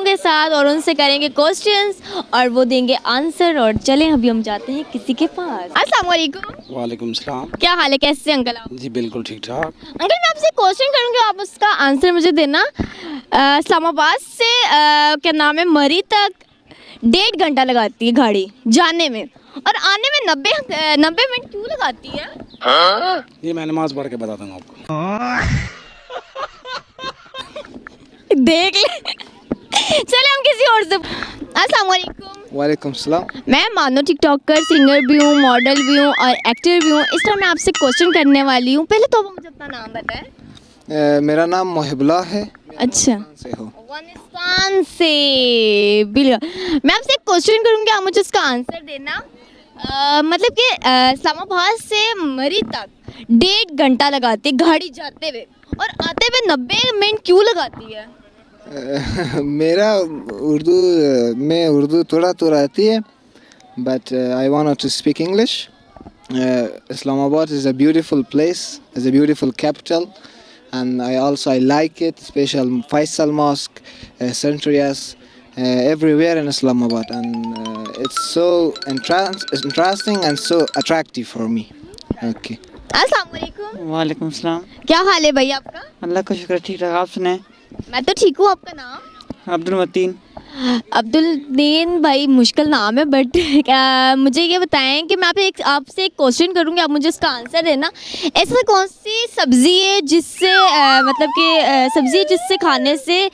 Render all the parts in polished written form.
के साथ और उनसे करेंगे क्वेश्चंस और वो देंगे आंसर। और चलें अभी हम जाते हैं किसी के पास। अस्सलाम वालेकुम। वालेकुम सलाम। क्या हाल है, कैसे हैं अंकल आप? जी बिल्कुल ठीक ठाक। अंकल मैं आपसे क्वेश्चन करूँगी, आप उसका आंसर मुझे देना। इस्लामाबाद से क्या नाम है, मरी तक 1.5 घंटा लगाती है गाड़ी जाने में, और आने में 90 मिनट क्यों लगाती है? ये मैं नमाज पढ़ के बता दूंगा आपको। देख ले। चले हम किसी और से। अस्सलाम वालेकुम। वालेकुम सलाम। मैं मानो टिकटॉकर, सिंगर भी हूँ, मॉडल भी हूँ और एक्टर भी हूँ। इस तरह मैं आपसे क्वेश्चन करने वाली हूँ। पहले तो मुझे अपना नाम बताएं। मेरा नाम मोहिबुल्लाह है। अच्छा, से हो। अफगानिस्तान से। बिल्कुल, मैं आपसे एक क्वेश्चन करूँगी, आप मुझे उसका आंसर देना। मतलब कि इस्लामाबाद से मरी तक 1.5 घंटा लगाती है गाड़ी जाते हुए, और आते हुए 90 मिनट क्यों लगाती है? मेरा में उर्दू थोड़ा थोड़ा आती है, but I want to speak English. Islamabad is a beautiful place, is a beautiful capital, and I like it, special Faisal Mosque, Centurias, everywhere in Islamabad, and it's so interesting and so attractive for me. Okay. अस्सलाम वालेकुम। वालेकुम सलाम। क्या हाल है भाई आपका? अल्लाह का शुक्र, ठीक ठाक। आप सुनाएं? मैं तो ठीक हूँ। आपका नाम? अब्दुल मतीन। अब्दुल दीन भाई मुश्किल नाम है, बट मुझे ये बताएं कि मैं आपसे एक क्वेश्चन करूँगी, आप मुझे उसका आंसर देना। ऐसा कौन सी सब्ज़ी है जिससे मतलब कि सब्ज़ी है जिससे खाने से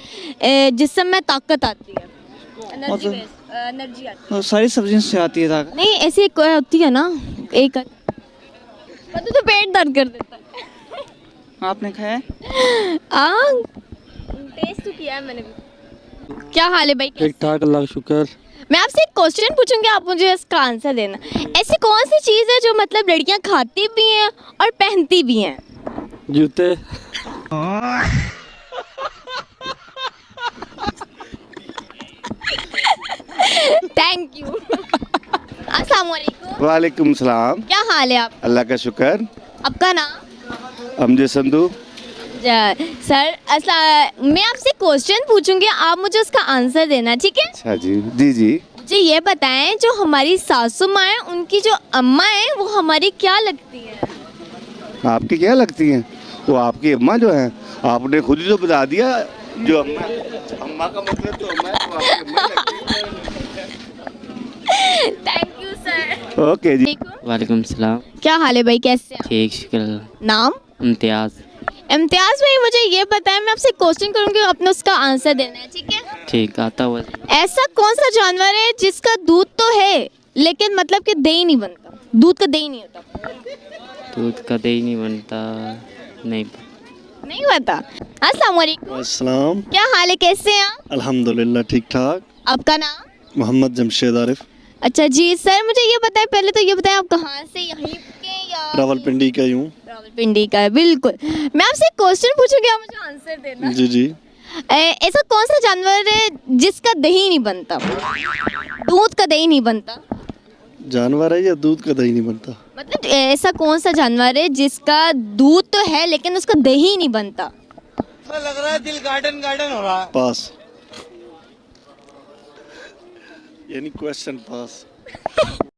जिस्म में ताकत आती है, एनर्जी आती है? वो सारी सब्जियों से आती है ताकत। नहीं, ऐसी एक होती है ना, एक तो पेट दर्द कर देता है। आपने खाया है? टेस्ट तो किया है मैंने भी। क्या हाल है भाई? ठीक ठाक, अल्लाह का शुक्र। मैं आपसे एक क्वेश्चन पूछूंगी, आप मुझे इसका आंसर देना। ऐसी कौन सी चीज़ है जो मतलब लड़कियां खाती भी हैं और पहनती भी हैं? जूते। Thank you. अस्सलाम वालेकुम। वालेकुम सलाम। क्या हाल है आप? अल्लाह का शुक्र। आपका नाम? अमजद संधू। सर मैं आपसे क्वेश्चन पूछूंगी, आप मुझे उसका आंसर देना, ठीक है? अच्छा जी, जी जी। मुझे ये बताएं, जो हमारी सासू माँ है उनकी जो अम्मा है वो हमारी क्या लगती है? आपकी क्या लगती हैं? वो आपकी अम्मा जो है, आपने खुद ही तो बता दिया। जो अम्मा का मतलब जो अम्मा है, वो आपकी अम्मा लगती है। Thank you sir. ओके जी। वालेकुम सलाम। क्या हाल है भाई, कैसे हैं? ठीक, शुक्र। नाम? इम्तियाज़। इम्तियाज भाई, मुझे ये बताएं, मैं आपसे क्वेश्चन करूंगी, आपने उसका आंसर देना है, ठीक है? ठीक, आता हुआ। ऐसा कौन सा जानवर है जिसका दूध तो है लेकिन मतलब कि दही नहीं बनता, दूध का दही नहीं होता? दूध का दही नहीं बनता? नहीं पता। अस्सलाम वालेकुम। अस्सलाम। क्या हाल है, कैसे हैं आप? अल्हम्दुलिल्लाह ठीक ठाक। आपका नाम? मोहम्मद जमशेद आरिफ। अच्छा जी सर, मुझे ये बताएं, पहले तो ये बताएं आप कहाँ से, यहीं के या? रावलपिंडी का यूँ। रावलपिंडी का है, बिल्कुल। मैं आपसे क्वेश्चन पूछूंगी, आप मुझे आंसर देना। जी जी। ऐसा कौन सा जानवर है जिसका दही नहीं बनता, दूध का दही नहीं बनता? जानवर है या दूध का दही नहीं बनता? मतलब ऐसा कौन सा जानवर है जिसका दूध तो है लेकिन उसका दही नहीं बनता? लग रहा है दिल गार्डन गार्डन हो रहा है। पास। यानी क्वेश्चन पास।